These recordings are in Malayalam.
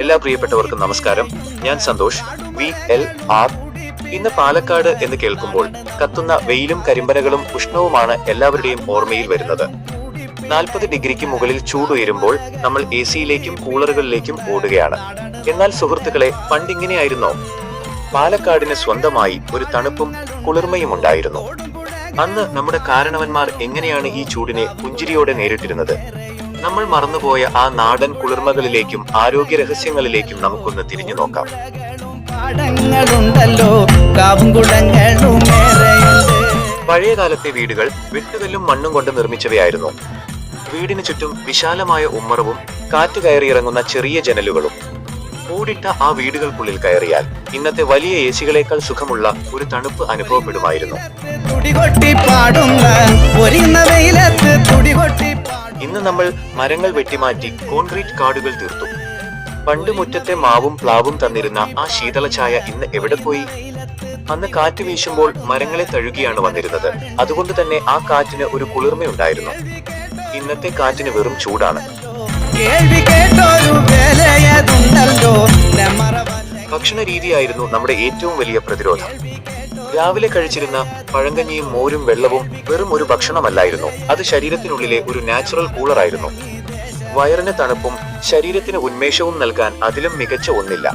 എല്ലാ പ്രിയപ്പെട്ടവർക്കും നമസ്കാരം. ഞാൻ സന്തോഷ്, VLR. ഇന്ന് പാലക്കാട് എന്ന് കേൾക്കുമ്പോൾ കത്തുന്ന വെയിലും കരിമ്പനകളും ഉഷ്ണവുമാണ് എല്ലാവരുടെയും ഓർമ്മയിൽ വരുന്നത്. 40 ഡിഗ്രിക്ക് മുകളിൽ ചൂടുയരുമ്പോൾ നമ്മൾ AC-യിലേക്കും കൂളറുകളിലേക്കും ഓടുകയാണ്. എന്നാൽ സുഹൃത്തുക്കളെ, പണ്ടിങ്ങനെയായിരുന്നോ? പാലക്കാടിന് സ്വന്തമായി ഒരു തണുപ്പും കുളിർമയും ഉണ്ടായിരുന്നു. അന്ന് നമ്മുടെ കാരണവന്മാർ എങ്ങനെയാണ് ഈ ചൂടിനെ പുഞ്ചിരിയോടെ നേരിട്ടിരുന്നത്? നമ്മൾ മറന്നുപോയ ആ നാടൻ കുളിർമകളിലേക്കും ആരോഗ്യ രഹസ്യങ്ങളിലേക്കും നമുക്കൊന്ന് തിരിഞ്ഞു നോക്കാം. പഴയകാലത്തെ വീടുകൾ വെട്ടുകല്ലും മണ്ണും കൊണ്ട് നിർമ്മിച്ചവയായിരുന്നു. വീടിന് ചുറ്റും വിശാലമായ ഉമ്മറവും കാറ്റ് കയറിയിറങ്ങുന്ന ചെറിയ ജനലുകളും. കൂടിട്ട ആ വീടുകൾക്കുള്ളിൽ കയറിയാൽ ഇന്നത്തെ വലിയ AC-കളേക്കാൾ സുഖമുള്ള ഒരു തണുപ്പ് അനുഭവപ്പെടുമായിരുന്നു. ഇന്ന് നമ്മൾ മരങ്ങൾ വെട്ടിമാറ്റി കോൺക്രീറ്റ് കാടുകൾ തീർത്തു. പണ്ട് മുറ്റത്തെ മാവും പ്ലാവും തന്നിരുന്ന ആ ശീതള ഛായ ഇന്ന് എവിടെ പോയി? അന്ന് കാറ്റ് വീശുമ്പോൾ മരങ്ങളെ തഴുകിയാണ് വന്നിരുന്നത്. അതുകൊണ്ട് തന്നെ ആ കാറ്റിന് ഒരു കുളിർമയുണ്ടായിരുന്നു. ഇന്നത്തെ കാറ്റിന് വെറും ചൂടാണ്. ഭക്ഷണ രീതിയായിരുന്നു നമ്മുടെ ഏറ്റവും വലിയ പ്രതിരോധം. രാവിലെ കഴിച്ചിരുന്ന പഴങ്കഞ്ഞിയും മോരും വെള്ളവും വെറും ഒരു ഭക്ഷണമല്ലായിരുന്നു. അത് ശരീരത്തിനുള്ളിലെ ഒരു നാച്ചുറൽ കൂളറായിരുന്നു. വയറിന് തണുപ്പും ശരീരത്തിന് ഉന്മേഷവും നൽകാൻ അതിലും മികച്ച ഒന്നില്ല.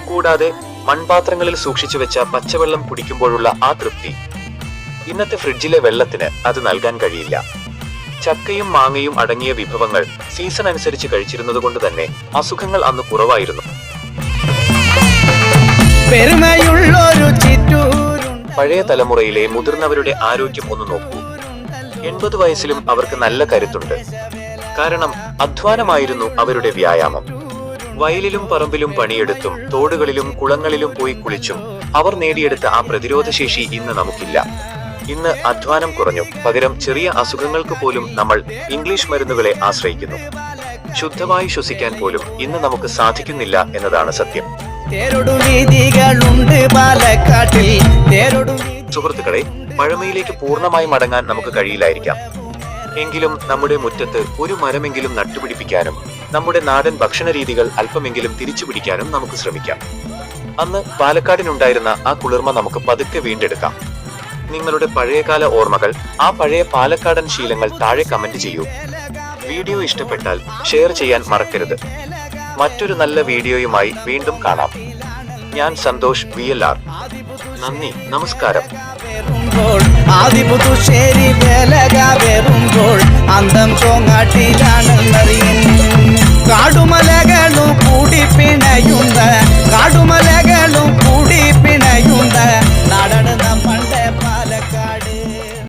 കൂടാതെ മൺപാത്രങ്ങളിൽ സൂക്ഷിച്ചു വെച്ച പച്ചവെള്ളം കുടിക്കുമ്പോഴുള്ള ആ തൃപ്തി ഇന്നത്തെ ഫ്രിഡ്ജിലെ വെള്ളത്തിന് അത് നൽകാൻ കഴിയില്ല. ചക്കയും മാങ്ങയും അടങ്ങിയ വിഭവങ്ങൾ സീസൺ അനുസരിച്ച് കഴിച്ചിരുന്നത് കൊണ്ട് തന്നെ അസുഖങ്ങൾ അന്ന് കുറവായിരുന്നു. പഴയ തലമുറയിലെ മുതിർന്നവരുടെ ആരോഗ്യം ഒന്ന് നോക്കൂ. 80 വയസ്സിലും അവർക്ക് നല്ല കരുത്തുണ്ട്. കാരണം അധ്വാനമായിരുന്നു അവരുടെ വ്യായാമം. വയലിലും പറമ്പിലും പണിയെടുത്തും തോടുകളിലും കുളങ്ങളിലും പോയി കുളിച്ചും അവർ നേടിയെടുത്ത ആ പ്രതിരോധ ശേഷി ഇന്ന് നമുക്കില്ല. ഇന്ന് അധ്വാനം കുറഞ്ഞു. പകരം ചെറിയ അസുഖങ്ങൾക്ക് പോലും നമ്മൾ ഇംഗ്ലീഷ് മരുന്നുകളെ ആശ്രയിക്കുന്നു. ശുദ്ധമായി ശ്വസിക്കാൻ പോലും ഇന്ന് നമുക്ക് സാധിക്കുന്നില്ല എന്നതാണ് സത്യം. സുഹൃത്തുക്കളെ, പഴമയിലേക്ക് പൂർണ്ണമായി മടങ്ങാൻ നമുക്ക് കഴിയില്ലായിരിക്കാം. എങ്കിലും നമ്മുടെ മുറ്റത്ത് ഒരു മരമെങ്കിലും നട്ടുപിടിപ്പിക്കാനും നമ്മുടെ നാടൻ ഭക്ഷണ രീതികൾ അല്പമെങ്കിലും തിരിച്ചു പിടിക്കാനും നമുക്ക് ശ്രമിക്കാം. അന്ന് പാലക്കാടിനുണ്ടായിരുന്ന ആ കുളിർമ നമുക്ക് പതുക്കെ വീണ്ടെടുക്കാം. നിങ്ങളുടെ പഴയകാല ഓർമ്മകൾ, ആ പഴയ പാലക്കാടൻ ശീലങ്ങൾ താഴെ കമന്റ് ചെയ്യൂ. വീഡിയോ ഇഷ്ടപ്പെട്ടാൽ ഷെയർ ചെയ്യാൻ മറക്കരുത്. മറ്റൊരു നല്ല വീഡിയോയുമായി വീണ്ടും കാണാം. ഞാൻ സന്തോഷ്, VLR. നന്ദി, നമസ്കാരം. കാടുമല